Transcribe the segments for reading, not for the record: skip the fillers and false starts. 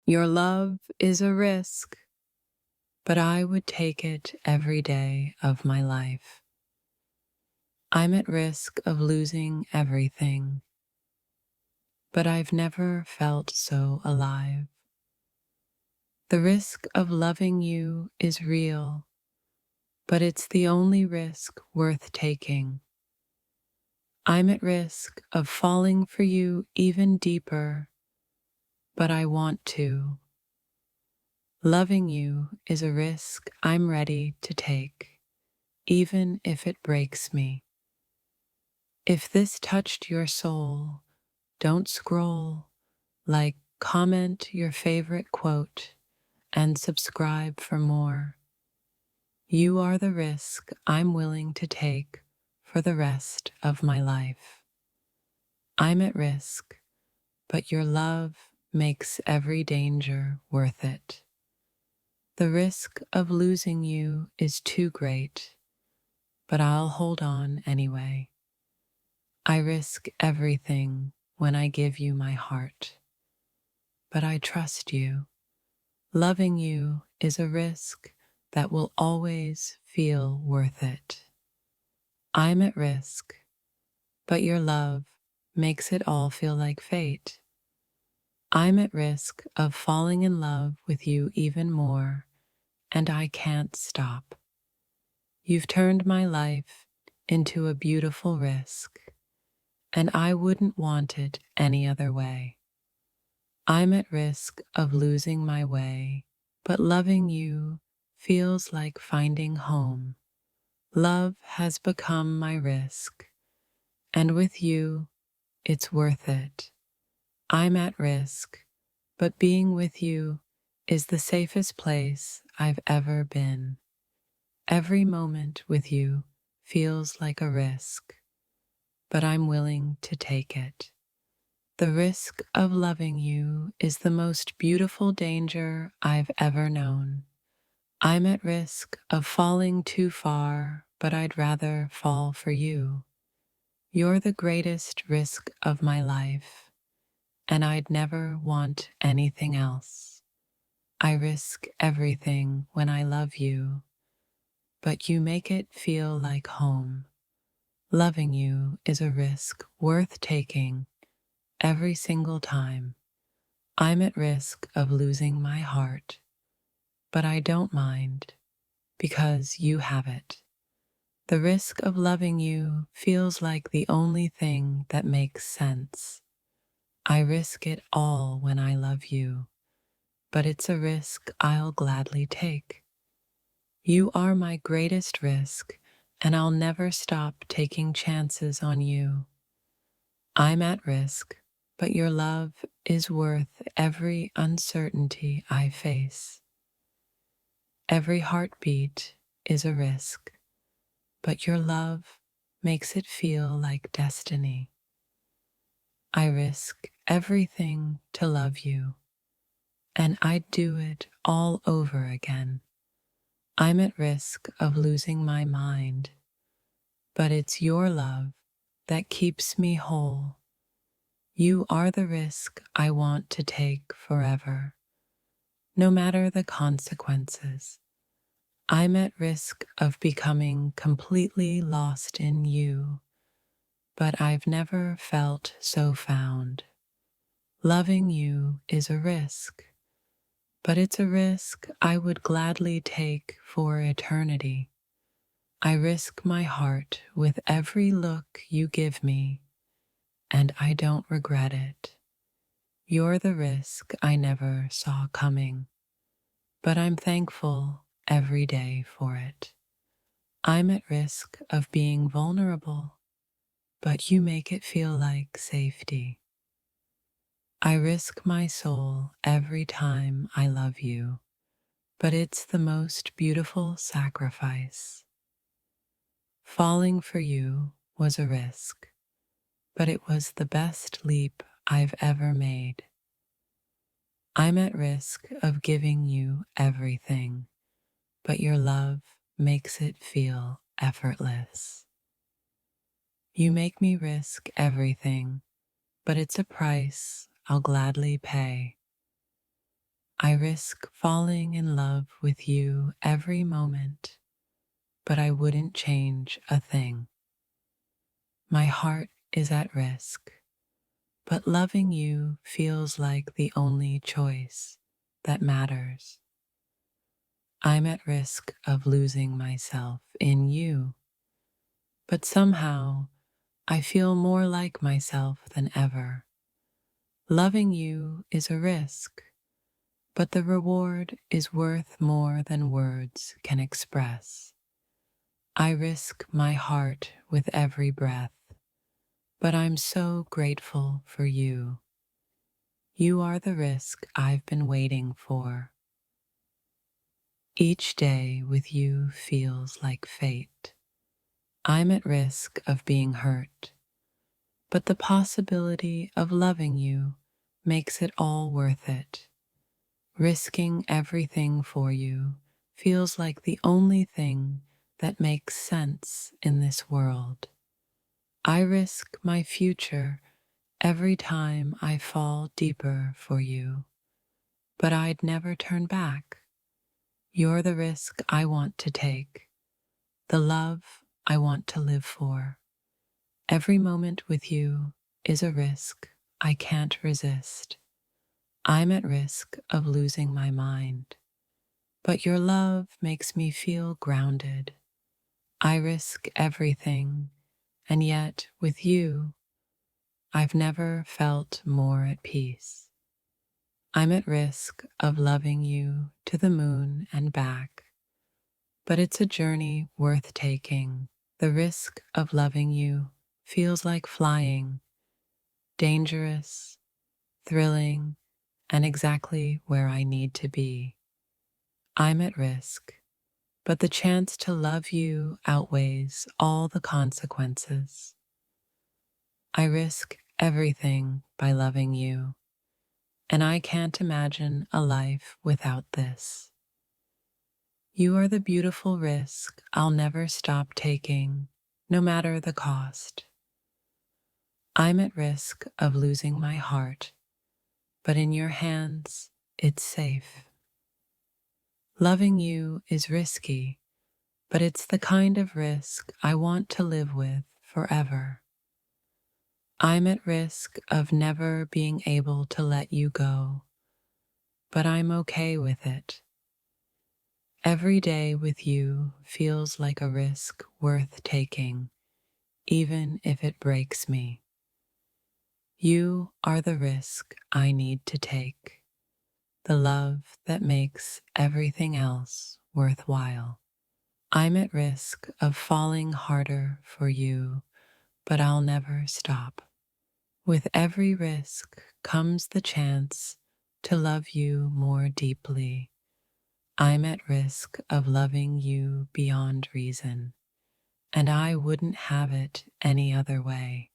Your love is a risk, but I would take it every day of my life. I'm at risk of losing everything, but I've never felt so alive. The risk of loving you is real, but it's the only risk worth taking. I'm at risk of falling for you even deeper, but I want to. Loving you is a risk I'm ready to take, even if it breaks me. If this touched your soul, don't scroll, like, comment your favorite quote, and subscribe for more. You are the risk I'm willing to take for the rest of my life. I'm at risk, but your love makes every danger worth it. The risk of losing you is too great, but I'll hold on anyway. I risk everything when I give you my heart, but I trust you. Loving you is a risk that will always feel worth it. I'm at risk, but your love makes it all feel like fate. I'm at risk of falling in love with you even more, and I can't stop. You've turned my life into a beautiful risk, and I wouldn't want it any other way. I'm at risk of losing my way, but loving you feels like finding home. Love has become my risk, and with you, it's worth it. I'm at risk, but being with you is the safest place I've ever been. Every moment with you feels like a risk, but I'm willing to take it. The risk of loving you is the most beautiful danger I've ever known. I'm at risk of falling too far, but I'd rather fall for you. You're the greatest risk of my life, and I'd never want anything else. I risk everything when I love you, but you make it feel like home. Loving you is a risk worth taking every single time. I'm at risk of losing my heart, but I don't mind because you have it. The risk of loving you feels like the only thing that makes sense. I risk it all when I love you, but it's a risk I'll gladly take. You are my greatest risk, and I'll never stop taking chances on you. I'm at risk, but your love is worth every uncertainty I face. Every heartbeat is a risk, but your love makes it feel like destiny. I risk everything to love you, and I'd do it all over again. I'm at risk of losing my mind, but it's your love that keeps me whole. You are the risk I want to take forever, no matter the consequences. I'm at risk of becoming completely lost in you, but I've never felt so found. Loving you is a risk, but it's a risk I would gladly take for eternity. I risk my heart with every look you give me, and I don't regret it. You're the risk I never saw coming, but I'm thankful every day for it. I'm at risk of being vulnerable, but you make it feel like safety. I risk my soul every time I love you, but it's the most beautiful sacrifice. Falling for you was a risk, but it was the best leap I've ever made. I'm at risk of giving you everything, but your love makes it feel effortless. You make me risk everything, but it's a price I'll gladly pay. I risk falling in love with you every moment, but I wouldn't change a thing. My heart is at risk, but loving you feels like the only choice that matters. I'm at risk of losing myself in you, but somehow I feel more like myself than ever. Loving you is a risk, but the reward is worth more than words can express. I risk my heart with every breath, but I'm so grateful for you. You are the risk I've been waiting for. Each day with you feels like fate. I'm at risk of being hurt, but the possibility of loving you makes it all worth it. Risking everything for you feels like the only thing that makes sense in this world. I risk my future every time I fall deeper for you, but I'd never turn back. You're the risk I want to take, the love I want to live for. Every moment with you is a risk I can't resist. I'm at risk of losing my mind, but your love makes me feel grounded. I risk everything, and yet with you, I've never felt more at peace. I'm at risk of loving you to the moon and back, but it's a journey worth taking. The risk of loving you feels like flying, dangerous, thrilling, and exactly where I need to be. I'm at risk, but the chance to love you outweighs all the consequences. I risk everything by loving you, and I can't imagine a life without this. You are the beautiful risk I'll never stop taking, no matter the cost. I'm at risk of losing my heart, but in your hands, it's safe. Loving you is risky, but it's the kind of risk I want to live with forever. I'm at risk of never being able to let you go, but I'm okay with it. Every day with you feels like a risk worth taking, even if it breaks me. You are the risk I need to take, the love that makes everything else worthwhile. I'm at risk of falling harder for you, but I'll never stop. With every risk comes the chance to love you more deeply. I'm at risk of loving you beyond reason, and I wouldn't have it any other way.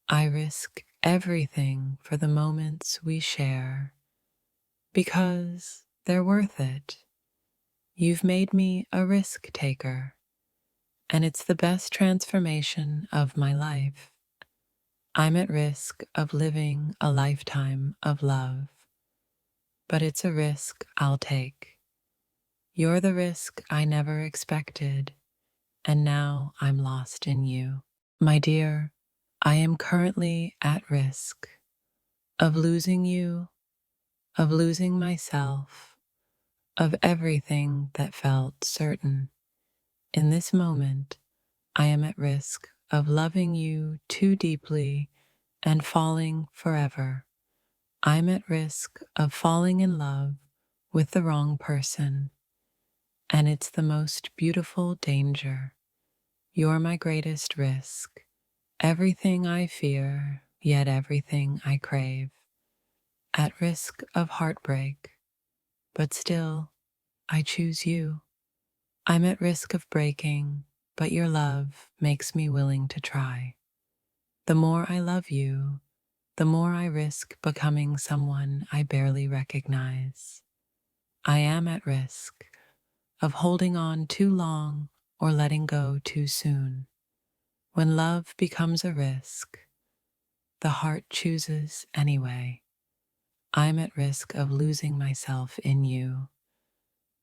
I risk everything for the moments we share because they're worth it. You've made me a risk taker, and it's the best transformation of my life. I'm at risk of living a lifetime of love, but it's a risk I'll take. You're the risk I never expected, and now I'm lost in you. My dear, I am currently at risk of losing you, of losing myself, of everything that felt certain. In this moment, I am at risk of loving you too deeply and falling forever. I'm at risk of falling in love with the wrong person, and it's the most beautiful danger. You're my greatest risk, everything I fear, yet everything I crave. At risk of heartbreak, but still, I choose you. I'm at risk of breaking, but your love makes me willing to try. The more I love you, the more I risk becoming someone I barely recognize. I am at risk of holding on too long or letting go too soon. When love becomes a risk, the heart chooses anyway. I'm at risk of losing myself in you,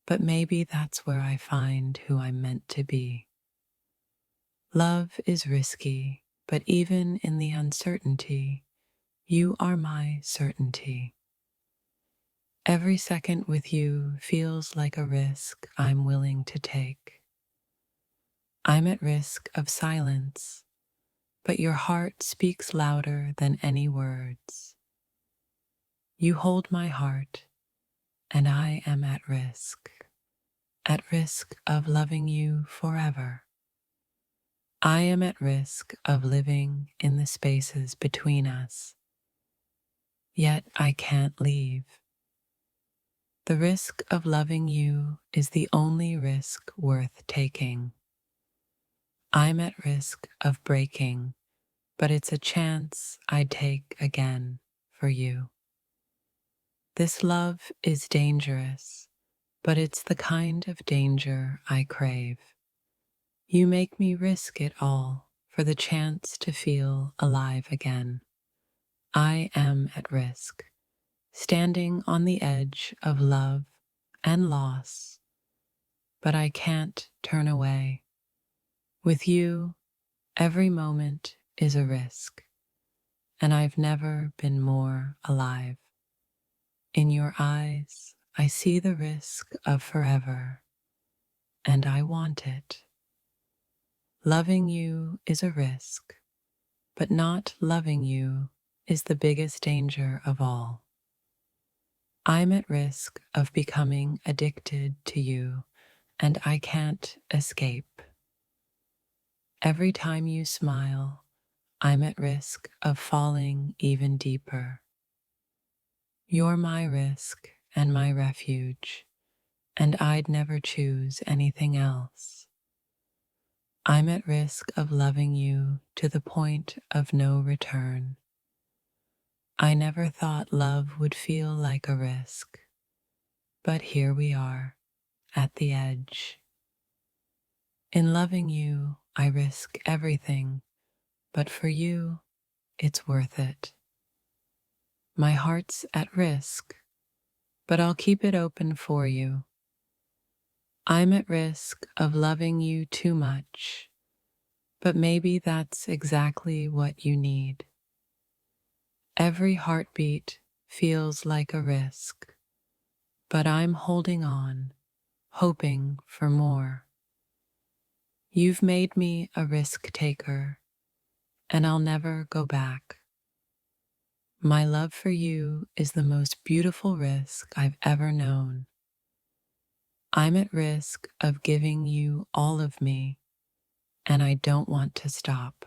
but maybe that's where I find who I'm meant to be. Love is risky, but even in the uncertainty, you are my certainty. Every second with you feels like a risk I'm willing to take. I'm at risk of silence, but your heart speaks louder than any words. You hold my heart, and I am at risk of loving you forever. I am at risk of living in the spaces between us, yet I can't leave. The risk of loving you is the only risk worth taking. I'm at risk of breaking, but it's a chance I'd take again for you. This love is dangerous, but it's the kind of danger I crave. You make me risk it all for the chance to feel alive again. I am at risk, standing on the edge of love and loss, but I can't turn away. With you, every moment is a risk, and I've never been more alive. In your eyes, I see the risk of forever, and I want it. Loving you is a risk, but not loving you is the biggest danger of all. I'm at risk of becoming addicted to you, and I can't escape. Every time you smile, I'm at risk of falling even deeper. You're my risk and my refuge, and I'd never choose anything else. I'm at risk of loving you to the point of no return. I never thought love would feel like a risk, but here we are, at the edge. In loving you, I risk everything, but for you, it's worth it. My heart's at risk, but I'll keep it open for you. I'm at risk of loving you too much, but maybe that's exactly what you need. Every heartbeat feels like a risk, but I'm holding on, hoping for more. You've made me a risk taker, and I'll never go back. My love for you is the most beautiful risk I've ever known. I'm at risk of giving you all of me, and I don't want to stop.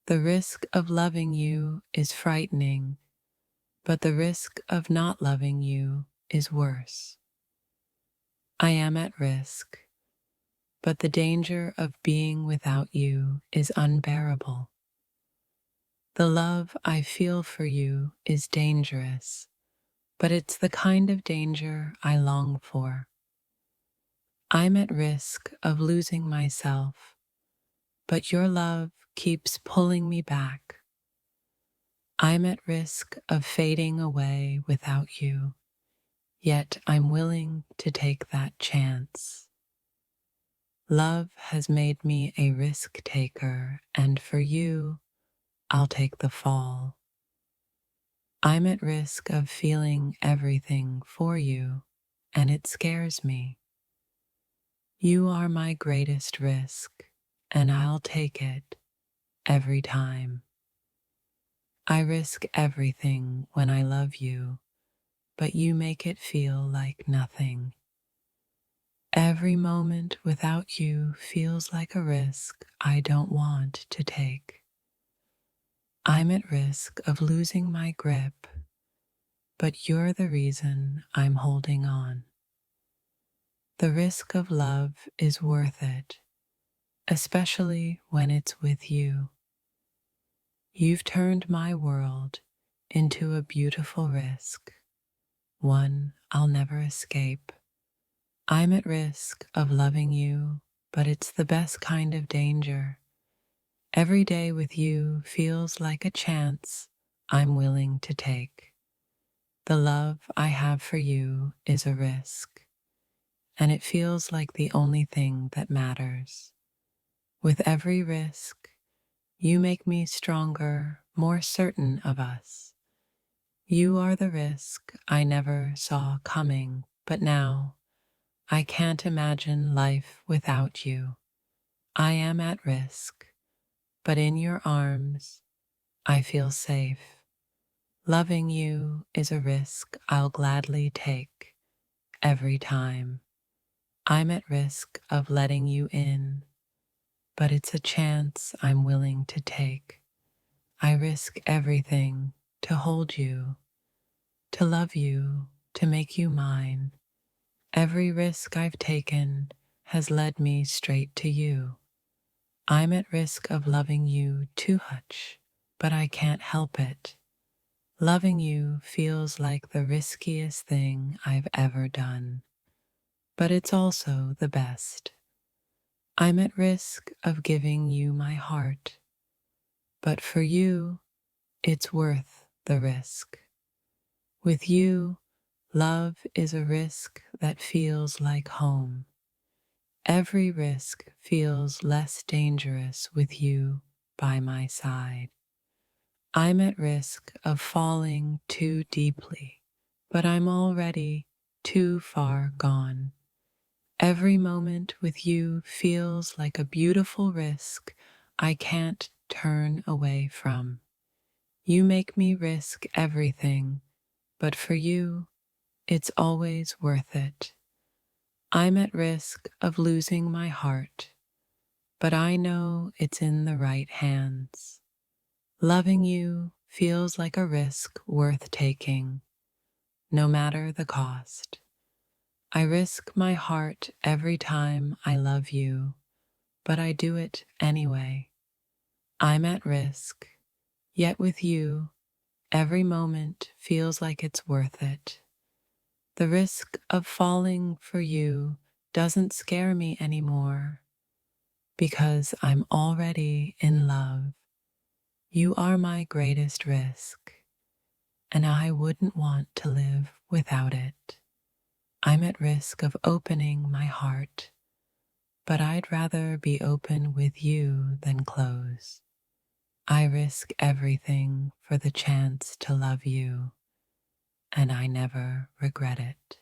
The risk of loving you is frightening, but the risk of not loving you is worse. I am at risk, but the danger of being without you is unbearable. The love I feel for you is dangerous, but it's the kind of danger I long for. I'm at risk of losing myself, but your love keeps pulling me back. I'm at risk of fading away without you, yet I'm willing to take that chance. Love has made me a risk taker, and for you, I'll take the fall. I'm at risk of feeling everything for you, and it scares me. You are my greatest risk, and I'll take it every time. I risk everything when I love you, but you make it feel like nothing. Every moment without you feels like a risk I don't want to take. I'm at risk of losing my grip, but you're the reason I'm holding on. The risk of love is worth it, especially when it's with you. You've turned my world into a beautiful risk, one I'll never escape. I'm at risk of loving you, but it's the best kind of danger. Every day with you feels like a chance I'm willing to take. The love I have for you is a risk, and it feels like the only thing that matters. With every risk, you make me stronger, more certain of us. You are the risk I never saw coming, but now I can't imagine life without you. I am at risk, but in your arms, I feel safe. Loving you is a risk I'll gladly take every time. I'm at risk of letting you in, but it's a chance I'm willing to take. I risk everything to hold you, to love you, to make you mine. Every risk I've taken has led me straight to you. I'm at risk of loving you too much, but I can't help it. Loving you feels like the riskiest thing I've ever done, but it's also the best. I'm at risk of giving you my heart, but for you, it's worth the risk. With you, love is a risk that feels like home. Every risk feels less dangerous with you by my side. I'm at risk of falling too deeply, but I'm already too far gone. Every moment with you feels like a beautiful risk I can't turn away from. You make me risk everything, but for you, it's always worth it. I'm at risk of losing my heart, but I know it's in the right hands. Loving you feels like a risk worth taking, no matter the cost. I risk my heart every time I love you, but I do it anyway. I'm at risk, yet with you, every moment feels like it's worth it. The risk of falling for you doesn't scare me anymore because I'm already in love. You are my greatest risk, and I wouldn't want to live without it. I'm at risk of opening my heart, but I'd rather be open with you than close. I risk everything for the chance to love you, and I never regret it.